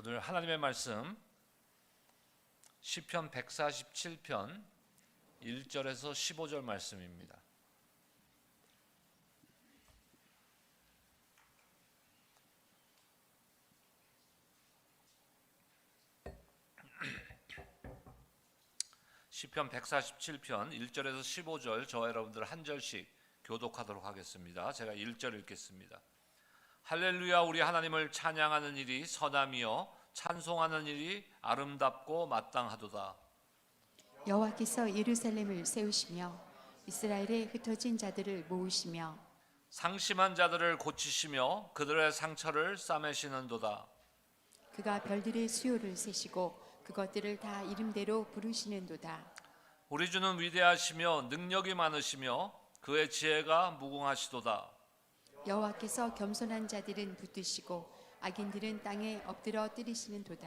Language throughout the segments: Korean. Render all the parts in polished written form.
오늘 하나님의 말씀 시편 147편 1절에서 15절 말씀입니다. 시편 147편 1절에서 15절 저와 여러분들 한 절씩 교독하도록 하겠습니다. 제가 1절 읽겠습니다. 할렐루야, 우리 하나님을 찬양하는 일이 선함이요 찬송하는 일이 아름답고 마땅하도다. 여호와께서 예루살렘을 세우시며 이스라엘의 흩어진 자들을 모으시며 상심한 자들을 고치시며 그들의 상처를 싸매시는도다. 그가 별들의 수요를 세시고 그것들을 다 이름대로 부르시는도다. 우리 주는 위대하시며 능력이 많으시며 그의 지혜가 무궁하시도다. 여호와께서 겸손한 자들은 붙드시고 악인들은 땅에 엎드려 뜨리시는도다.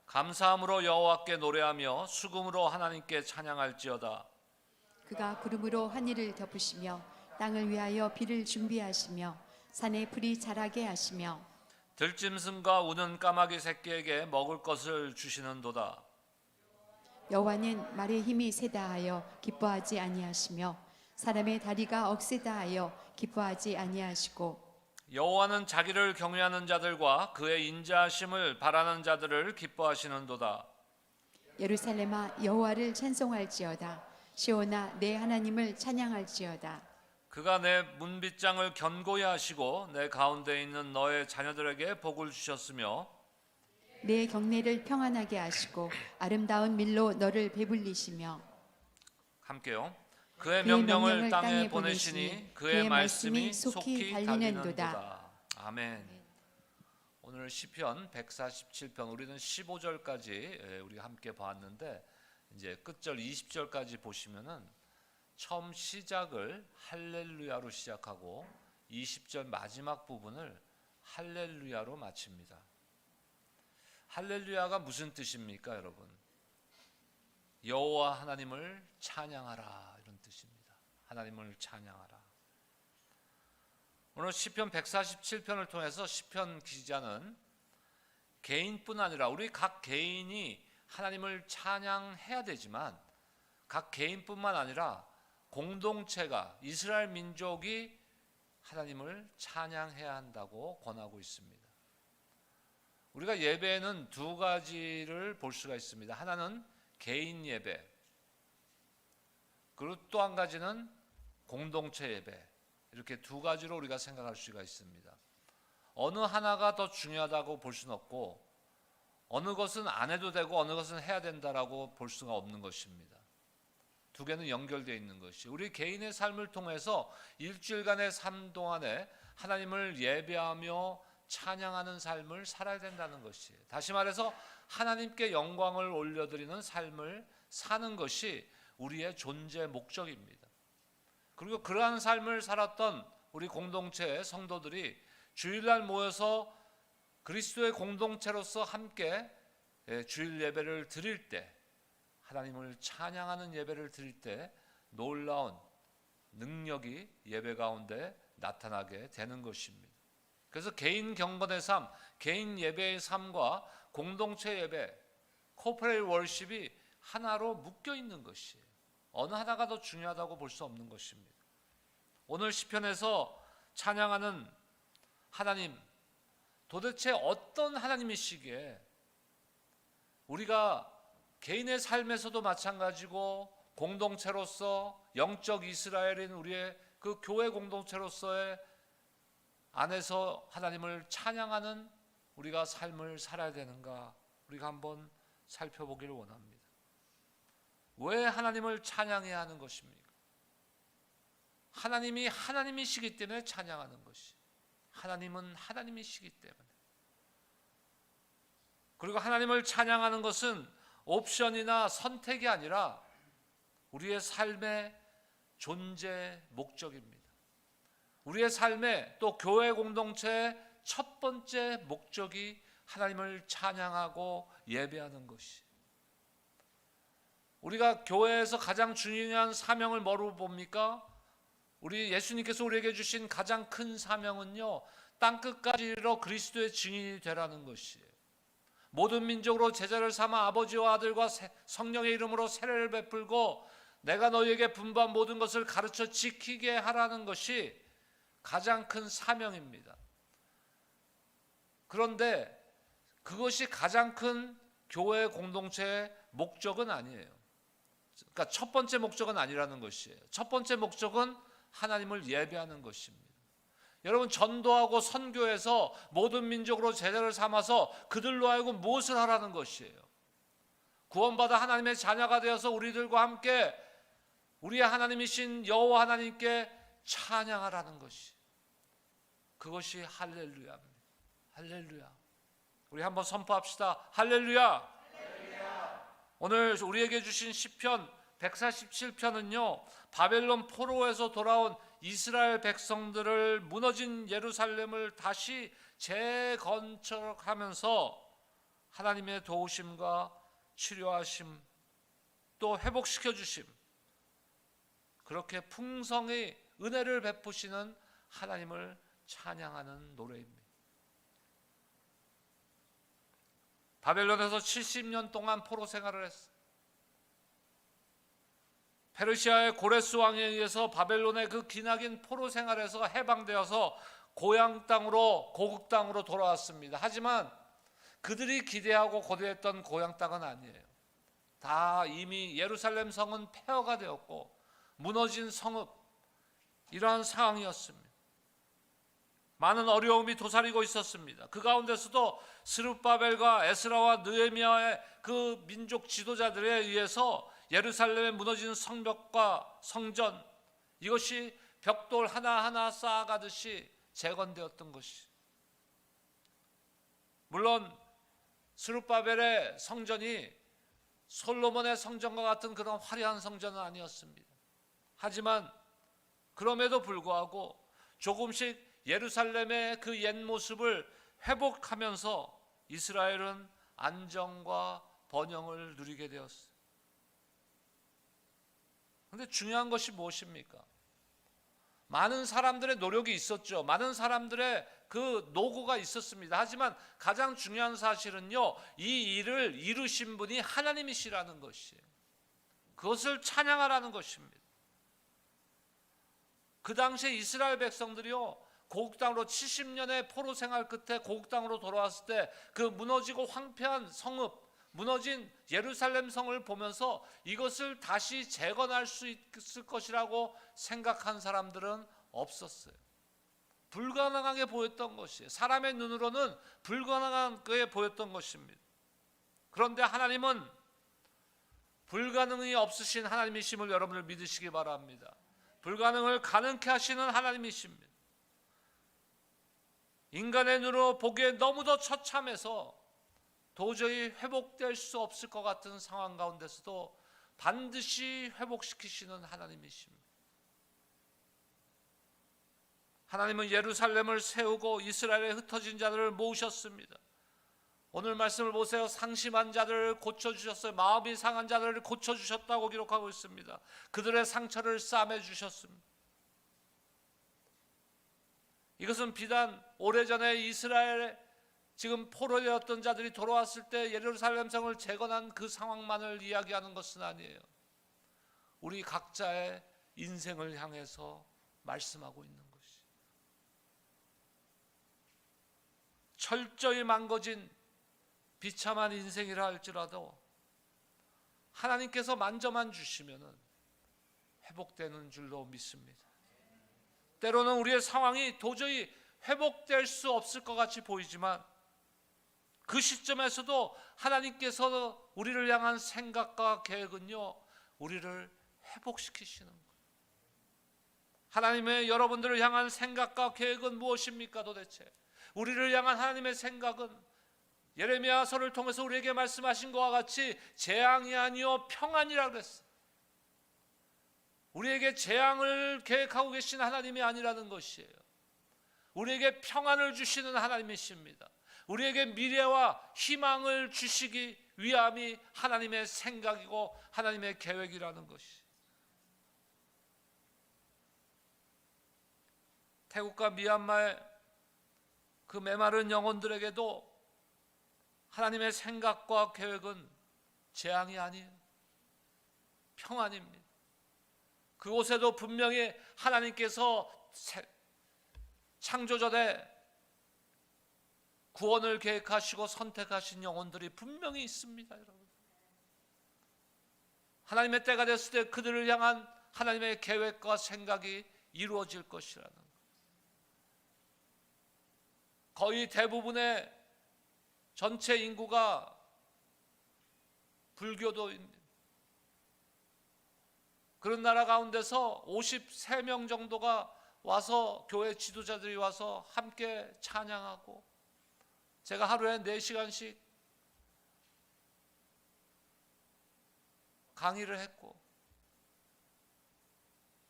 감사함으로 여호와께 노래하며 수금으로 하나님께 찬양할지어다. 그가 구름으로 하늘을 덮으시며 땅을 위하여 비를 준비하시며 산에 풀이 자라게 하시며 들짐승과 우는 까마귀 새끼에게 먹을 것을 주시는도다. 여호와는 말의 힘이 세다 하여 기뻐하지 아니하시며 사람의 다리가 억세다 하여 기뻐하지 아니하시고 여호와는 자기를 경외하는 자들과 그의 인자하심을 바라는 자들을 기뻐하시는도다. 예루살렘아 여호와를 찬송할지어다. 시온아 내 하나님을 찬양할지어다. 그가 내 문빗장을 견고히 하시고 내 가운데 있는 너의 자녀들에게 복을 주셨으며 내 경내를 평안하게 하시고 아름다운 밀로 너를 배불리시며 함께요. 그의 명령을 땅에 보내시니 그의 말씀이 속히 달리는도다. 아멘. 오늘 시편 147편 우리는 15절까지 우리가 함께 봤는데 이제 끝절 20절까지 보시면은 처음 시작을 할렐루야로 시작하고 20절 마지막 부분을 할렐루야로 마칩니다. 할렐루야가 무슨 뜻입니까, 여러분? 여호와 하나님을 찬양하라 이런 뜻입니다. 하나님을 찬양하라. 오늘 시편 147편을 통해서 시편 기자는 개인뿐 아니라 우리 각 개인이 하나님을 찬양해야 되지만 각 개인뿐만 아니라 공동체가 이스라엘 민족이 하나님을 찬양해야 한다고 권하고 있습니다. 우리가 예배에는 두 가지를 볼 수가 있습니다. 하나는 개인 예배, 그리고 또 한 가지는 공동체 예배. 이렇게 두 가지로 우리가 생각할 수가 있습니다. 어느 하나가 더 중요하다고 볼 수는 없고 어느 것은 안 해도 되고 어느 것은 해야 된다라고 볼 수가 없는 것입니다. 두 개는 연결되어 있는 것이 우리 개인의 삶을 통해서 일주일간의 삶 동안에 하나님을 예배하며 찬양하는 삶을 살아야 된다는 것이에요. 다시 말해서 하나님께 영광을 올려드리는 삶을 사는 것이 우리의 존재 목적입니다. 그리고 그러한 삶을 살았던 우리 공동체의 성도들이 주일날 모여서 그리스도의 공동체로서 함께 주일 예배를 드릴 때, 하나님을 찬양하는 예배를 드릴 때 놀라운 능력이 예배 가운데 나타나게 되는 것입니다. 그래서 개인 경건의 삶, 개인 예배의 삶과 공동체 예배, 코퍼레이트 월십이 하나로 묶여 있는 것이에요. 어느 하나가 더 중요하다고 볼 수 없는 것입니다. 오늘 시편에서 찬양하는 하나님, 도대체 어떤 하나님이시기에 우리가 개인의 삶에서도 마찬가지고 공동체로서 영적 이스라엘인 우리의 그 교회 공동체로서의 안에서 하나님을 찬양하는 우리가 삶을 살아야 되는가, 우리가 한번 살펴보기를 원합니다. 왜 하나님을 찬양해야 하는 것입니까? 하나님이 하나님이시기 때문에 찬양하는 것이, 하나님은 하나님이시기 때문에. 그리고 하나님을 찬양하는 것은 옵션이나 선택이 아니라 우리의 삶의 존재 목적입니다. 우리의 삶의 또 교회 공동체의 첫 번째 목적이 하나님을 찬양하고 예배하는 것이. 우리가 교회에서 가장 중요한 사명을 뭐로 봅니까? 우리 예수님께서 우리에게 주신 가장 큰 사명은요, 땅끝까지 이르러 그리스도의 증인이 되라는 것이에요. 모든 민족으로 제자를 삼아 아버지와 아들과 성령의 이름으로 세례를 베풀고 내가 너희에게 분부한 모든 것을 가르쳐 지키게 하라는 것이 가장 큰 사명입니다. 그런데 그것이 가장 큰 교회 공동체의 목적은 아니에요. 그러니까 첫 번째 목적은 아니라는 것이에요. 첫 번째 목적은 하나님을 예배하는 것입니다. 여러분, 전도하고 선교해서 모든 민족으로 제자를 삼아서 그들로 하여금 무엇을 하라는 것이에요? 구원받아 하나님의 자녀가 되어서 우리들과 함께 우리의 하나님이신 여호와 하나님께 찬양하라는 것이, 그것이 할렐루야입니다. 할렐루야. 우리 한번 선포합시다. 할렐루야. 오늘 우리에게 주신 시편 147편은요, 바벨론 포로에서 돌아온 이스라엘 백성들을 무너진 예루살렘을 다시 재건축하면서 하나님의 도우심과 치료하심, 또 회복시켜 주심, 그렇게 풍성히 은혜를 베푸시는 하나님을 찬양하는 노래입니다. 바벨론에서 70년 동안 포로 생활을 했어요. 페르시아의 고레스 왕에 의해서 바벨론의 그 기나긴 포로 생활에서 해방되어서 고향 땅으로, 고국 땅으로 돌아왔습니다. 하지만 그들이 기대하고 고대했던 고향 땅은 아니에요. 다 이미 예루살렘 성은 폐허가 되었고 무너진 성읍, 이러한 상황이었습니다. 많은 어려움이 도사리고 있었습니다. 그 가운데서도 스룹바벨과 에스라와 느헤미야의 그 민족 지도자들에 의해서 예루살렘의 무너진 성벽과 성전, 이것이 벽돌 하나하나 쌓아가듯이 재건되었던 것이, 물론 스룹바벨의 성전이 솔로몬의 성전과 같은 그런 화려한 성전은 아니었습니다. 하지만 그럼에도 불구하고 조금씩 예루살렘의 그 옛 모습을 회복하면서 이스라엘은 안정과 번영을 누리게 되었어요. 그런데 중요한 것이 무엇입니까? 많은 사람들의 노력이 있었죠. 많은 사람들의 그 노고가 있었습니다. 하지만 가장 중요한 사실은요, 이 일을 이루신 분이 하나님이시라는 것이에요. 그것을 찬양하라는 것입니다. 그 당시에 이스라엘 백성들이요, 고국 땅으로 70년의 포로 생활 끝에 고국 땅으로 돌아왔을 때 그 무너지고 황폐한 성읍, 무너진 예루살렘 성을 보면서 이것을 다시 재건할 수 있을 것이라고 생각한 사람들은 없었어요. 불가능하게 보였던 것이에요. 사람의 눈으로는 불가능하게 보였던 것입니다. 그런데 하나님은 불가능이 없으신 하나님이심을 여러분들 믿으시기 바랍니다. 불가능을 가능케 하시는 하나님이십니다. 인간의 눈으로 보기에 너무도 처참해서 도저히 회복될 수 없을 것 같은 상황 가운데서도 반드시 회복시키시는 하나님이십니다. 하나님은 예루살렘을 세우고 이스라엘에 흩어진 자들을 모으셨습니다. 오늘 말씀을 보세요. 상심한 자들을 고쳐주셨어요. 마음이 상한 자들을 고쳐주셨다고 기록하고 있습니다. 그들의 상처를 싸매주셨습니다. 이것은 비단 오래전에 이스라엘에 지금 포로되었던 자들이 돌아왔을 때 예루살렘 성을 재건한 그 상황만을 이야기하는 것은 아니에요. 우리 각자의 인생을 향해서 말씀하고 있는 것이, 철저히 망가진 비참한 인생이라 할지라도 하나님께서 만져만 주시면은 회복되는 줄로 믿습니다. 때로는 우리의 상황이 도저히 회복될 수 없을 것 같이 보이지만 그 시점에서도 하나님께서 우리를 향한 생각과 계획은요, 우리를 회복시키시는 거예요. 하나님의 여러분들을 향한 생각과 계획은 무엇입니까 도대체? 우리를 향한 하나님의 생각은 예레미야서를 통해서 우리에게 말씀하신 것과 같이 재앙이 아니요 평안이라 그랬어요. 우리에게 재앙을 계획하고 계신 하나님이 아니라는 것이에요. 우리에게 평안을 주시는 하나님이십니다. 우리에게 미래와 희망을 주시기 위함이 하나님의 생각이고 하나님의 계획이라는 것이. 태국과 미얀마의 그 메마른 영혼들에게도 하나님의 생각과 계획은 재앙이 아니에요. 평안입니다. 그곳에도 분명히 하나님께서 창조전에 구원을 계획하시고 선택하신 영혼들이 분명히 있습니다, 여러분. 하나님의 때가 됐을 때 그들을 향한 하나님의 계획과 생각이 이루어질 것이라는 것. 거의 대부분의 전체 인구가 불교도입니다. 그런 나라 가운데서 53명 정도가 와서 교회 지도자들이 와서 함께 찬양하고, 제가 하루에 4시간씩 강의를 했고,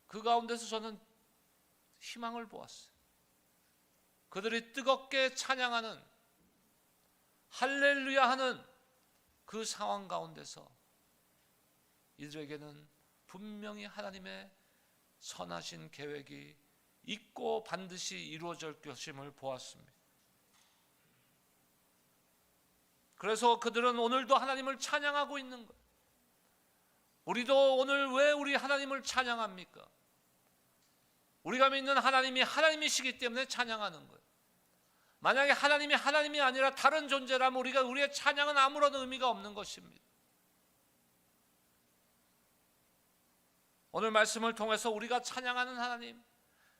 그 가운데서 저는 희망을 보았어요. 그들이 뜨겁게 찬양하는, 할렐루야 하는 그 상황 가운데서 이들에게는 분명히 하나님의 선하신 계획이 있고 반드시 이루어질 것임을 보았습니다. 그래서 그들은 오늘도 하나님을 찬양하고 있는 거예요. 우리도 오늘 왜 우리 하나님을 찬양합니까? 우리가 믿는 하나님이 하나님이시기 때문에 찬양하는 거예요. 만약에 하나님이 하나님이 아니라 다른 존재라면 우리의 찬양은 아무런 의미가 없는 것입니다. 오늘 말씀을 통해서 우리가 찬양하는 하나님,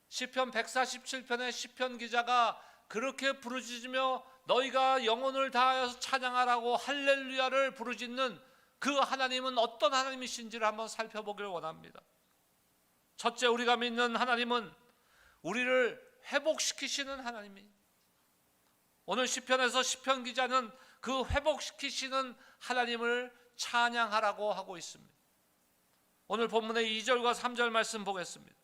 시편 147편의 시편 기자가 그렇게 부르짖으며 너희가 영혼을 다하여서 찬양하라고 할렐루야를 부르짖는 그 하나님은 어떤 하나님이신지를 한번 살펴보기를 원합니다. 첫째, 우리가 믿는 하나님은 우리를 회복시키시는 하나님입니다. 오늘 시편에서 시편 기자는 그 회복시키시는 하나님을 찬양하라고 하고 있습니다. 오늘 본문의 2절과 3절 말씀 보겠습니다.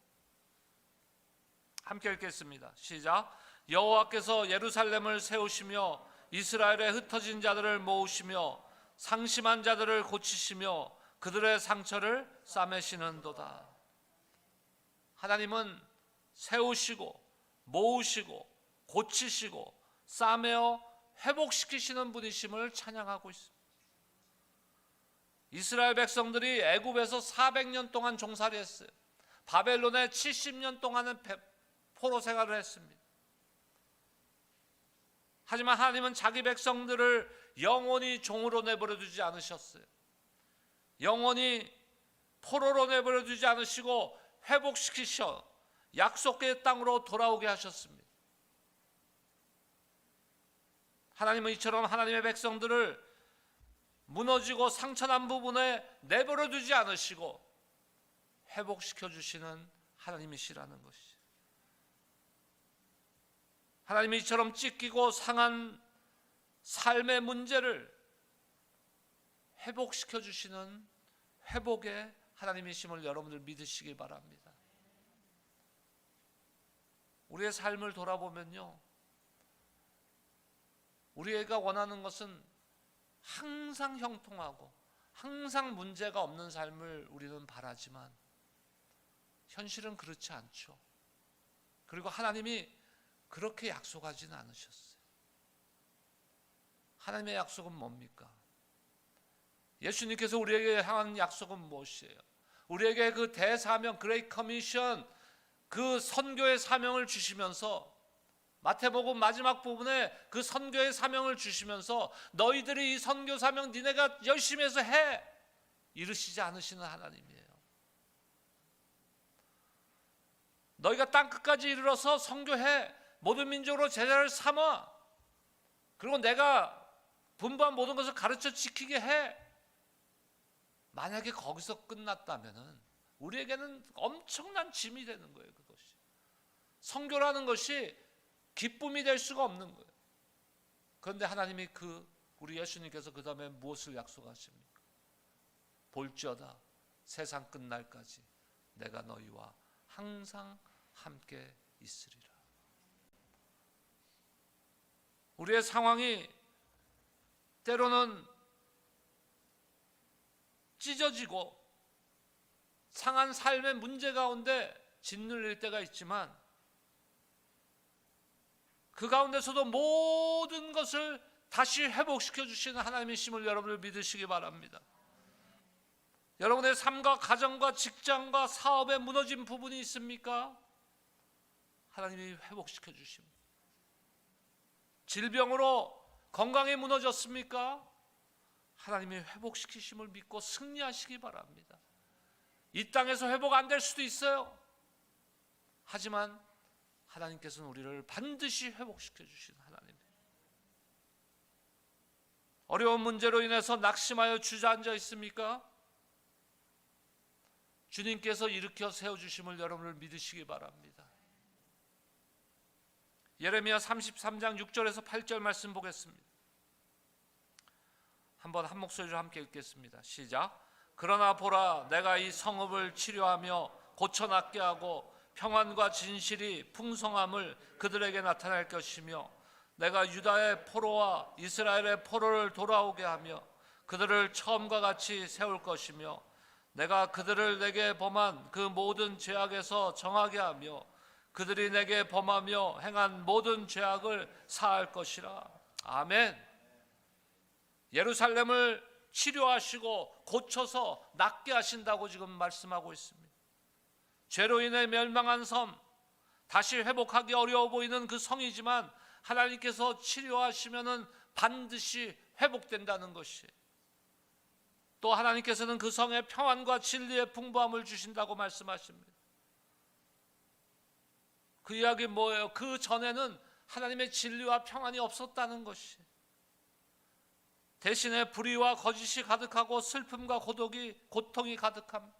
함께 읽겠습니다. 시작. 여호와께서 예루살렘을 세우시며 이스라엘의 흩어진 자들을 모으시며 상심한 자들을 고치시며 그들의 상처를 싸매시는도다. 하나님은 세우시고 모으시고 고치시고 싸매어 회복시키시는 분이심을 찬양하고 있습니다. 이스라엘 백성들이 애굽에서 400년 동안 종살이했어요. 바벨론에 70년 동안은 포로 생활을 했습니다. 하지만 하나님은 자기 백성들을 영원히 종으로 내버려 두지 않으셨어요. 영원히 포로로 내버려 두지 않으시고 회복시키셔 약속의 땅으로 돌아오게 하셨습니다. 하나님은 이처럼 하나님의 백성들을 무너지고 상처난 부분에 내버려 두지 않으시고 회복시켜 주시는 하나님이시라는 것이죠. 하나님이 이처럼 찢기고 상한 삶의 문제를 회복시켜 주시는 회복의 하나님이심을 여러분들 믿으시기 바랍니다. 우리의 삶을 돌아보면요, 우리가 원하는 것은 항상 형통하고 항상 문제가 없는 삶을 우리는 바라지만 현실은 그렇지 않죠. 그리고 하나님이 그렇게 약속하지는 않으셨어요. 하나님의 약속은 뭡니까? 예수님께서 우리에게 향한 약속은 무엇이에요? 우리에게 그 대사명, 그레이트 커미션, 그 선교의 사명을 주시면서 마태복음 마지막 부분에 그 선교의 사명을 주시면서 너희들이 이 선교 사명 니네가 열심히 해서 해 이르시지 않으시는 하나님이에요. 너희가 땅끝까지 이르러서 선교해 모든 민족으로 제자를 삼아 그리고 내가 분부한 모든 것을 가르쳐 지키게 해. 만약에 거기서 끝났다면은 우리에게는 엄청난 짐이 되는 거예요. 그것이 선교라는 것이 기쁨이 될 수가 없는 거예요. 그런데 하나님이 우리 예수님께서 그 다음에 무엇을 약속하십니까? 볼지어다 세상 끝날까지 내가 너희와 항상 함께 있으리라. 우리의 상황이 때로는 찢어지고 상한 삶의 문제 가운데 짓눌릴 때가 있지만 그 가운데서도 모든 것을 다시 회복시켜 주시는 하나님의 힘을 여러분을 믿으시기 바랍니다. 여러분의 삶과 가정과 직장과 사업에 무너진 부분이 있습니까? 하나님이 회복시켜 주십니다. 질병으로 건강이 무너졌습니까? 하나님이 회복시키심을 믿고 승리하시기 바랍니다. 이 땅에서 회복 안 될 수도 있어요. 하지만 하나님께서는 우리를 반드시 회복시켜 주시는 하나님. 어려운 문제로 인해서 낙심하여 주저앉아 있습니까? 주님께서 일으켜 세워주심을 여러분을 믿으시기 바랍니다. 예레미야 33장 6절에서 8절 말씀 보겠습니다. 한번 한 목소리로 함께 읽겠습니다. 시작. 그러나 보라, 내가 이 성읍을 치료하며 고쳐낫게 하고 평안과 진실이 풍성함을 그들에게 나타낼 것이며, 내가 유다의 포로와 이스라엘의 포로를 돌아오게 하며 그들을 처음과 같이 세울 것이며, 내가 그들을 내게 범한 그 모든 죄악에서 정하게 하며 그들이 내게 범하며 행한 모든 죄악을 사할 것이라. 아멘. 예루살렘을 치료하시고 고쳐서 낫게 하신다고 지금 말씀하고 있습니다. 죄로 인해 멸망한 섬, 다시 회복하기 어려워 보이는 그 성이지만 하나님께서 치료하시면은 반드시 회복된다는 것이에요. 또 하나님께서는 그 성에 평안과 진리의 풍부함을 주신다고 말씀하십니다. 그 이야기 뭐예요? 그 전에는 하나님의 진리와 평안이 없었다는 것이, 대신에 불의와 거짓이 가득하고 슬픔과 고통이 가득한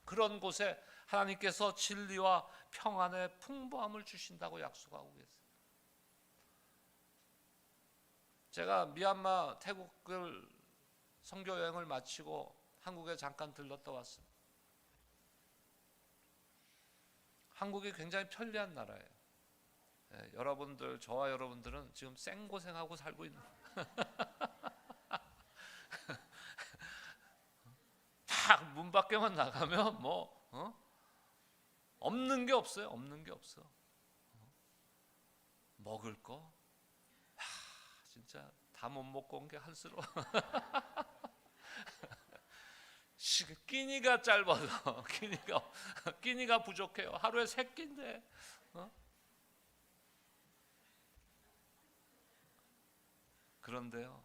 그런 곳에 하나님께서 진리와 평안의 풍부함을 주신다고 약속하고 계세요. 제가 미얀마, 태국을 선교 여행을 마치고 한국에 잠깐 들렀다 왔습니다. 한국이 굉장히 편리한 나라예요. 여러분들, 저와 여러분들은 지금 생고생하고 살고 있는 딱 문 밖에만 나가면 없는 게 없어요. 없는 게 없어. 먹을 거 진짜 다 못 먹고 온 게 한스러워. 끼니가 짧아서 끼니가 부족해요. 하루에 3끼인데. 그런데요,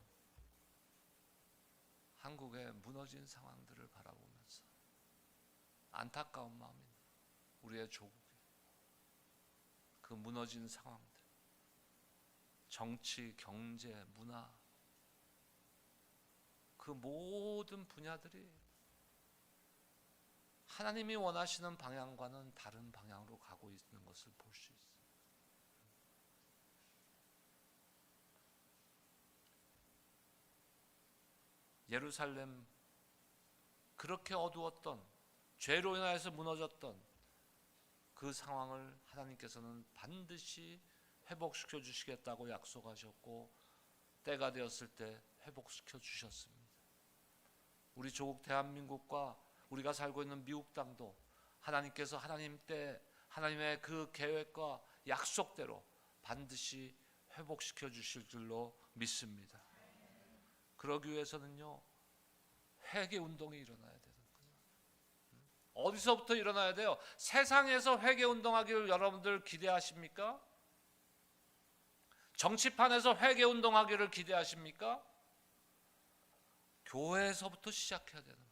한국의 무너진 상황들을 바라보면서 안타까운 마음입니다. 우리의 조국이 그 무너진 상황들, 정치, 경제, 문화, 그 모든 분야들이 하나님이 원하시는 방향과는 다른 방향으로 가고 있는 것을 볼 수 있어요. 예루살렘, 그렇게 어두웠던, 죄로 인하여서 무너졌던 그 상황을 하나님께서는 반드시 회복시켜 주시겠다고 약속하셨고, 때가 되었을 때 회복시켜 주셨습니다. 우리 조국 대한민국과 우리가 살고 있는 미국 땅도 하나님께서 하나님의 그 계획과 약속대로 반드시 회복시켜 주실 줄로 믿습니다. 그러기 위해서는요, 회개 운동이 일어나야 되는 거예요. 어디서부터 일어나야 돼요? 세상에서 회개 운동하기를 여러분들 기대하십니까? 정치판에서 회개 운동하기를 기대하십니까? 교회에서부터 시작해야 되는 거예요.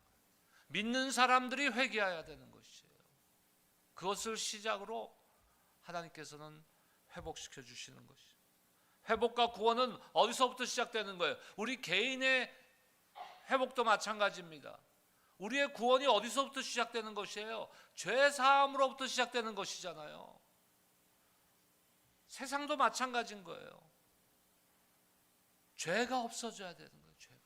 믿는 사람들이 회개해야 되는 것이에요. 그것을 시작으로 하나님께서는 회복시켜 주시는 것이죠. 회복과 구원은 어디서부터 시작되는 거예요? 우리 개인의 회복도 마찬가지입니다. 우리의 구원이 어디서부터 시작되는 것이에요? 죄 사함으로부터 시작되는 것이잖아요. 세상도 마찬가지인 거예요. 죄가 없어져야 되는 거예요. 죄가.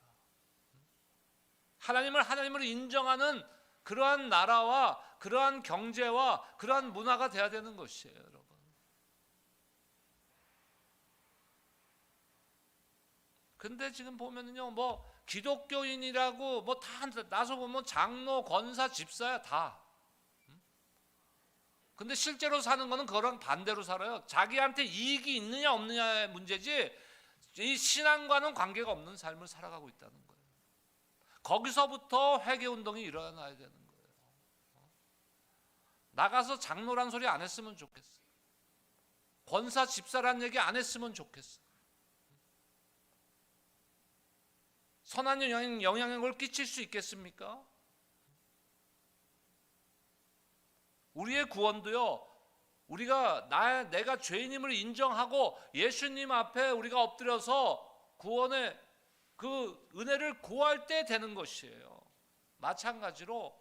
하나님을 인정하는 그러한 나라와 그러한 경제와 그러한 문화가 돼야 되는 것이에요, 여러분. 근데 지금 보면은요, 기독교인이라고 다 나서 보면 장로, 권사, 집사야 다. 근데 실제로 사는 거는 그거랑 반대로 살아요. 자기한테 이익이 있느냐 없느냐의 문제지, 이 신앙과는 관계가 없는 삶을 살아가고 있다는 거예요. 거기서부터 회개 운동이 일어나야 되는 거예요. 나가서 장로란 소리 안 했으면 좋겠어. 권사 집사란 얘기 안 했으면 좋겠어. 선한 영향력을 끼칠 수 있겠습니까? 우리의 구원도요, 우리가 내가 죄인임을 인정하고 예수님 앞에 우리가 엎드려서 구원의 그 은혜를 구할 때 되는 것이에요. 마찬가지로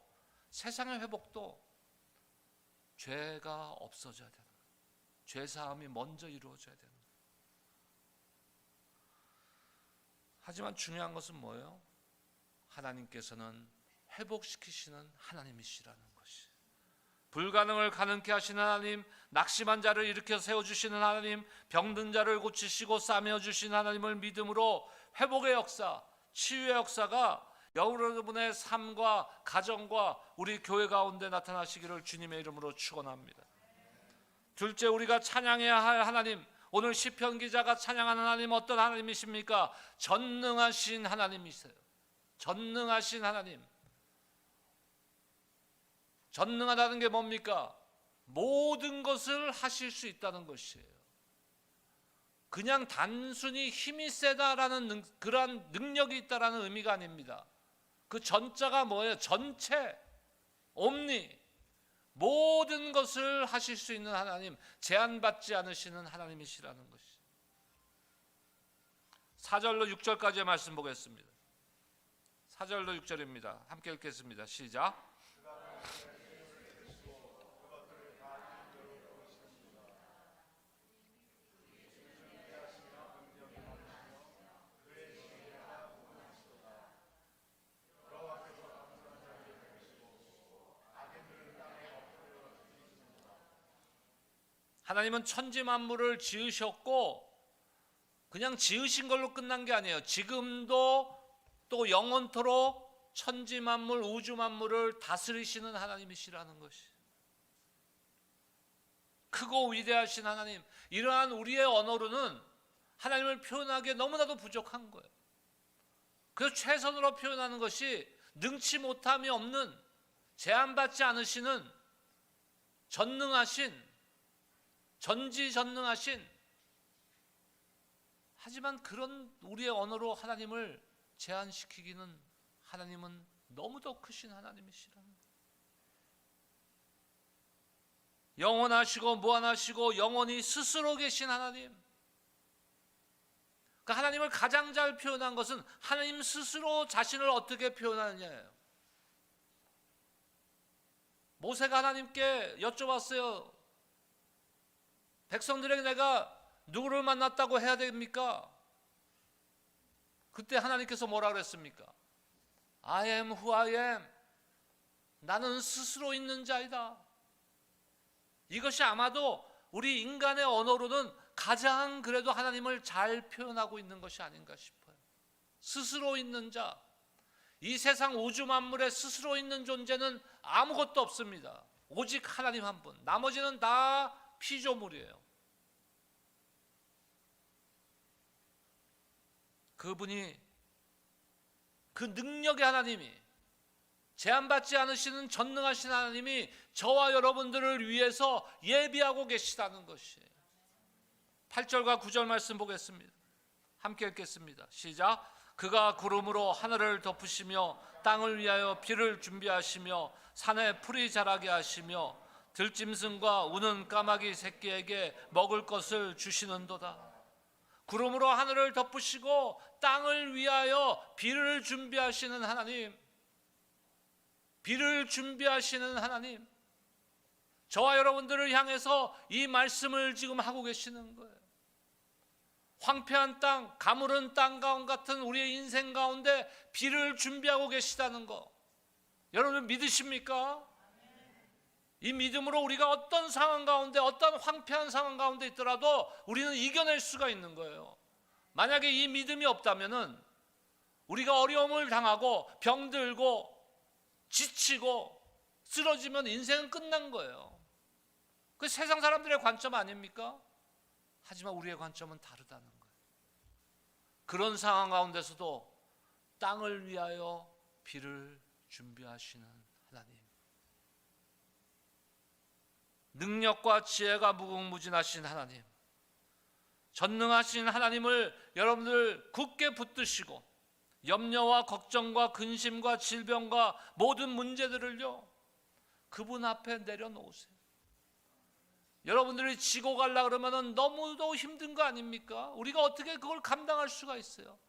세상의 회복도 죄가 없어져야 되는 거예요. 죄 사함이 먼저 이루어져야 되는 거예요. 하지만 중요한 것은 뭐예요? 하나님께서는 회복시키시는 하나님이시라는 것이. 불가능을 가능케 하시는 하나님, 낙심한 자를 일으켜 세워주시는 하나님, 병든 자를 고치시고 싸매어 주시는 하나님을 믿음으로 회복의 역사, 치유의 역사가 여러분의 삶과 가정과 우리 교회 가운데 나타나시기를 주님의 이름으로 축원합니다. 둘째, 우리가 찬양해야 할 하나님, 오늘 시편 기자가 찬양하는 하나님 어떤 하나님이십니까? 전능하신 하나님이세요. 전능하신 하나님. 전능하다는 게 뭡니까? 모든 것을 하실 수 있다는 것이에요. 그냥 단순히 힘이 세다라는 그러한 능력이 있다라는 의미가 아닙니다. 그 전자가 뭐예요? 전체, 옴니, 모든 것을 하실 수 있는 하나님, 제한받지 않으시는 하나님이시라는 것이. 4절로 6절까지의 말씀 보겠습니다. 4절로 6절입니다. 함께 읽겠습니다. 시작. 하나님은 천지 만물을 지으셨고 그냥 지으신 걸로 끝난 게 아니에요. 지금도 또 영원토록 천지 만물, 우주 만물을 다스리시는 하나님이시라는 것이. 크고 위대하신 하나님, 이러한 우리의 언어로는 하나님을 표현하기에 너무나도 부족한 거예요. 그래서 최선으로 표현하는 것이 능치 못함이 없는, 제한받지 않으시는 전능하신, 전지전능하신, 하지만 그런 우리의 언어로 하나님을 제한시키기는, 하나님은 너무도 크신 하나님이시라는 거예요. 영원하시고 무한하시고 영원히 스스로 계신 하나님. 그 하나님을 가장 잘 표현한 것은 하나님 스스로 자신을 어떻게 표현하느냐예요. 모세가 하나님께 여쭤봤어요. 백성들에게 내가 누구를 만났다고 해야 됩니까? 그때 하나님께서 뭐라 그랬습니까? I am who I am. 나는 스스로 있는 자이다. 이것이 아마도 우리 인간의 언어로는 가장 그래도 하나님을 잘 표현하고 있는 것이 아닌가 싶어요. 스스로 있는 자. 이 세상 우주 만물에 스스로 있는 존재는 아무것도 없습니다. 오직 하나님 한 분. 나머지는 다 피조물이에요. 그분이, 그 능력의 하나님이, 제한받지 않으시는 전능하신 하나님이 저와 여러분들을 위해서 예비하고 계시다는 것이에요. 8절과 9절 말씀 보겠습니다. 함께 읽겠습니다. 시작. 그가 구름으로 하늘을 덮으시며 땅을 위하여 비를 준비하시며 산에 풀이 자라게 하시며 들짐승과 우는 까마귀 새끼에게 먹을 것을 주시는도다. 구름으로 하늘을 덮으시고 땅을 위하여 비를 준비하시는 하나님, 비를 준비하시는 하나님, 저와 여러분들을 향해서 이 말씀을 지금 하고 계시는 거예요. 황폐한 땅, 가물은 땅 가운데 같은 우리의 인생 가운데 비를 준비하고 계시다는 거, 여러분 믿으십니까? 이 믿음으로 우리가 어떤 상황 가운데, 어떤 황폐한 상황 가운데 있더라도 우리는 이겨낼 수가 있는 거예요. 만약에 이 믿음이 없다면은 우리가 어려움을 당하고 병들고 지치고 쓰러지면 인생은 끝난 거예요. 그 세상 사람들의 관점 아닙니까? 하지만 우리의 관점은 다르다는 거예요. 그런 상황 가운데서도 땅을 위하여 비를 준비하시는 하나님, 능력과 지혜가 무궁무진하신 하나님, 전능하신 하나님을 여러분들 굳게 붙드시고 염려와 걱정과 근심과 질병과 모든 문제들을요, 그분 앞에 내려놓으세요. 여러분들이 지고 가려고 그러면 너무도 힘든 거 아닙니까? 우리가 어떻게 그걸 감당할 수가 있어요?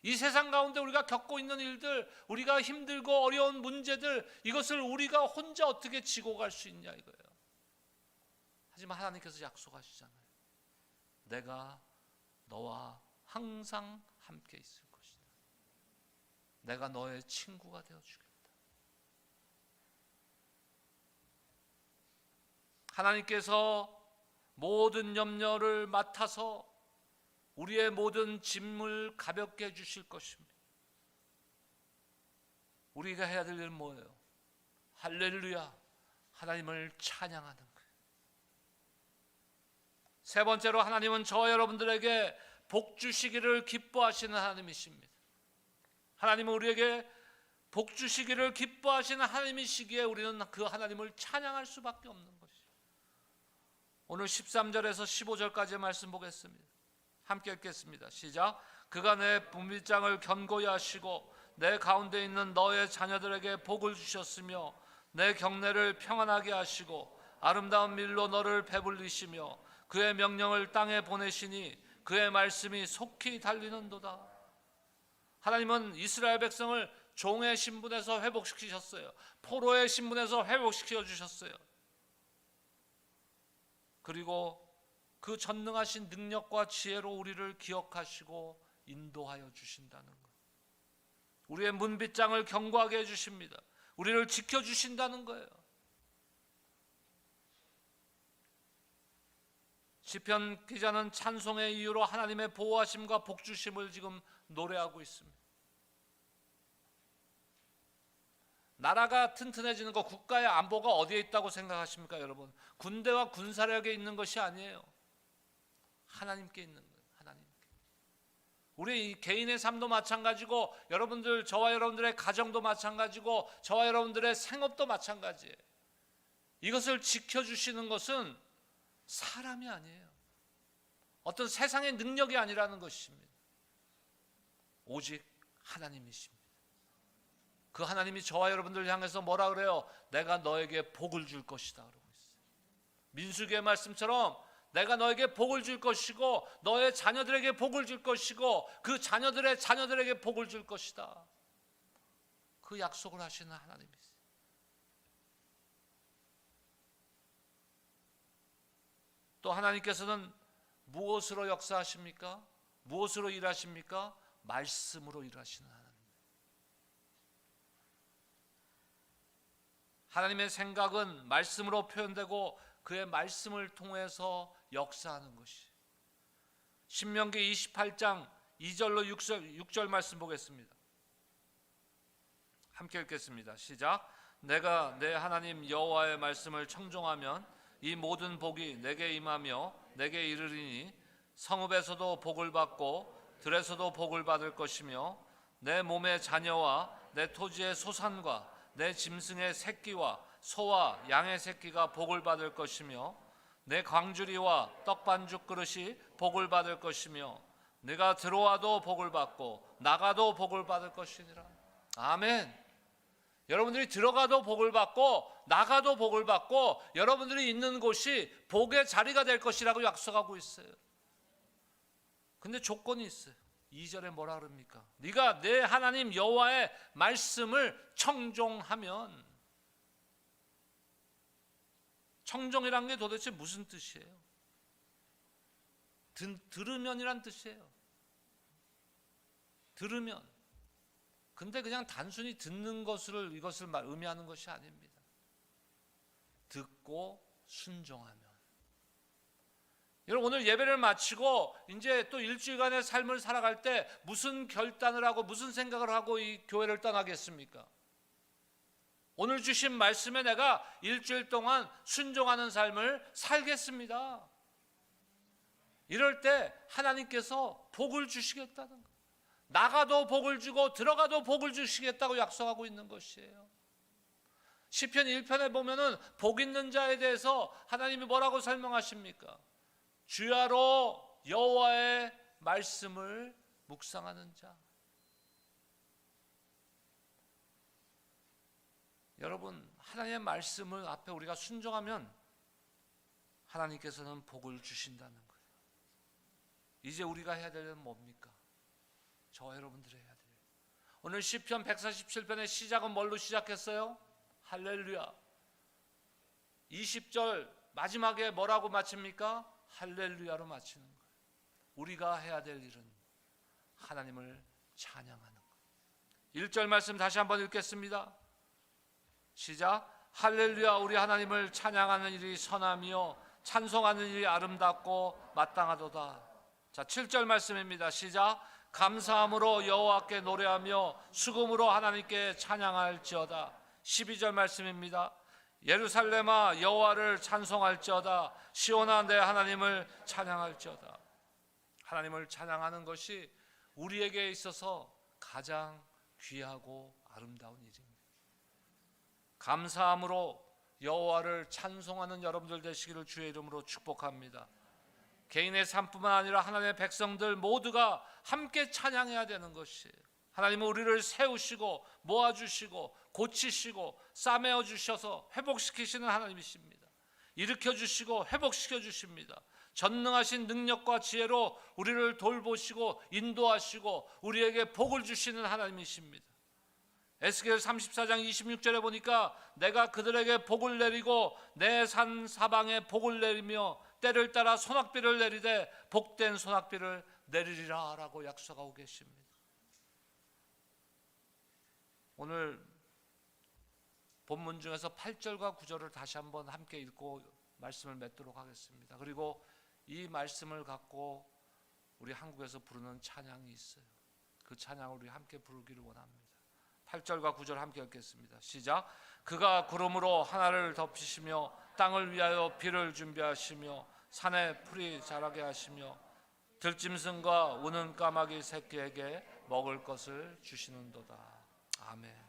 이 세상 가운데 우리가 겪고 있는 일들, 우리가 힘들고 어려운 문제들, 이것을 우리가 혼자 어떻게 지고 갈 수 있냐 이거예요. 하지만 하나님께서 약속하시잖아요. 내가 너와 항상 함께 있을 것이다. 내가 너의 친구가 되어주겠다. 하나님께서 모든 염려를 맡아서 우리의 모든 짐을 가볍게 해주실 것입니다. 우리가 해야 될 일은 뭐예요? 할렐루야, 하나님을 찬양하는 거예요. 세 번째로, 하나님은 저와 여러분들에게 복 주시기를 기뻐하시는 하나님이십니다. 하나님은 우리에게 복 주시기를 기뻐하시는 하나님이시기에 우리는 그 하나님을 찬양할 수밖에 없는 것이죠. 오늘 13절에서 15절까지의 말씀 보겠습니다. 함께 읽겠습니다. 시작. 그가 내 분빗장을 견고히 하시고 내 가운데 있는 너의 자녀들에게 복을 주셨으며 내 경내를 평안하게 하시고 아름다운 밀로 너를 배불리시며 그의 명령을 땅에 보내시니 그의 말씀이 속히 달리는도다. 하나님은 이스라엘 백성을 종의 신분에서 회복시키셨어요. 포로의 신분에서 회복시켜 주셨어요. 그리고 그 전능하신 능력과 지혜로 우리를 기억하시고 인도하여 주신다는 것. 우리의 문빗장을 견고하게 해주십니다. 우리를 지켜주신다는 거예요. 시편 기자는 찬송의 이유로 하나님의 보호하심과 복주심을 지금 노래하고 있습니다. 나라가 튼튼해지는 것, 국가의 안보가 어디에 있다고 생각하십니까, 여러분? 군대와 군사력에 있는 것이 아니에요. 하나님께 있는 거예요. 하나님께. 우리 개인의 삶도 마찬가지고, 여러분들, 저와 여러분들의 가정도 마찬가지고, 저와 여러분들의 생업도 마찬가지예요. 이것을 지켜주시는 것은 사람이 아니에요. 어떤 세상의 능력이 아니라는 것입니다. 오직 하나님이십니다. 그 하나님이 저와 여러분들 향해서 뭐라 그래요? 내가 너에게 복을 줄 것이다 그러고 있어요. 민수기의 말씀처럼 내가 너에게 복을 줄 것이고 너의 자녀들에게 복을 줄 것이고 그 자녀들의 자녀들에게 복을 줄 것이다. 그 약속을 하시는 하나님이세요. 또 하나님께서는 무엇으로 역사하십니까? 무엇으로 일하십니까? 말씀으로 일하시는 하나님. 하나님의 생각은 말씀으로 표현되고 그의 말씀을 통해서 역사하는 것이. 신명기 28장 2절로 6절 말씀 보겠습니다. 함께 읽겠습니다. 시작. 내가 내 하나님 여호와의 말씀을 청종하면 이 모든 복이 내게 임하며 내게 이르리니 성읍에서도 복을 받고 들에서도 복을 받을 것이며 내 몸의 자녀와 내 토지의 소산과 내 짐승의 새끼와 소와 양의 새끼가 복을 받을 것이며 내 광주리와 떡반죽 그릇이 복을 받을 것이며 네가 들어와도 복을 받고 나가도 복을 받을 것이니라. 아멘. 여러분들이 들어가도 복을 받고 나가도 복을 받고 여러분들이 있는 곳이 복의 자리가 될 것이라고 약속하고 있어요. 근데 조건이 있어요. 2절에 뭐라 그럽니까? 네가 내 하나님 여호와의 말씀을 청종하면. 청종이란 게 도대체 무슨 뜻이에요? 들으면이란 뜻이에요. 들으면. 근데 그냥 단순히 듣는 것을 이것을 의미하는 것이 아닙니다. 듣고 순종하면. 여러분 오늘 예배를 마치고 이제 또 일주일간의 삶을 살아갈 때 무슨 결단을 하고 무슨 생각을 하고 이 교회를 떠나겠습니까? 오늘 주신 말씀에 내가 일주일 동안 순종하는 삶을 살겠습니다. 이럴 때 하나님께서 복을 주시겠다는 거예요. 나가도 복을 주고 들어가도 복을 주시겠다고 약속하고 있는 것이에요. 시편 1편에 보면은 복 있는 자에 대해서 하나님이 뭐라고 설명하십니까? 주야로 여호와의 말씀을 묵상하는 자. 여러분, 하나님의 말씀을 앞에 우리가 순종하면 하나님께서는 복을 주신다는 거예요. 이제 우리가 해야 될 일은 뭡니까? 저와 여러분들이 해야 돼요. 오늘 시편 147편의 시작은 뭘로 시작했어요? 할렐루야. 20절 마지막에 뭐라고 마칩니까? 할렐루야로 마치는 거예요. 우리가 해야 될 일은 하나님을 찬양하는 거예요. 1절 말씀 다시 한번 읽겠습니다. 시작. 할렐루야. 우리 하나님을 찬양하는 일이 선하며 찬송하는 일이 아름답고 마땅하도다. 자, 7절 말씀입니다. 시작. 감사함으로 여호와께 노래하며 수금으로 하나님께 찬양할지어다. 12절 말씀입니다. 예루살렘아 여호와를 찬송할지어다. 시온아 내 하나님을 찬양할지어다. 하나님을 찬양하는 것이 우리에게 있어서 가장 귀하고 아름다운 일입니다. 감사함으로 여호와를 찬송하는 여러분들 되시기를 주의 이름으로 축복합니다. 개인의 삶뿐만 아니라 하나님의 백성들 모두가 함께 찬양해야 되는 것이에요. 하나님은 우리를 세우시고 모아주시고 고치시고 싸매어 주셔서 회복시키시는 하나님이십니다. 일으켜주시고 회복시켜주십니다. 전능하신 능력과 지혜로 우리를 돌보시고 인도하시고 우리에게 복을 주시는 하나님이십니다. 에스겔 34장 26절에 보니까 내가 그들에게 복을 내리고 내 산 사방에 복을 내리며 때를 따라 소낙비를 내리되 복된 소낙비를 내리리라 라고 약속하고 계십니다. 오늘 본문 중에서 8절과 9절을 다시 한번 함께 읽고 말씀을 맺도록 하겠습니다. 그리고 이 말씀을 갖고 우리 한국에서 부르는 찬양이 있어요. 그 찬양을 우리 함께 부르기를 원합니다. 8절과 9절 함께 읽겠습니다. 시작. 그가 구름으로 하늘을 덮으시며 땅을 위하여 비를 준비하시며 산에 풀이 자라게 하시며 들짐승과 우는 까마귀 새끼에게 먹을 것을 주시는도다. 아멘.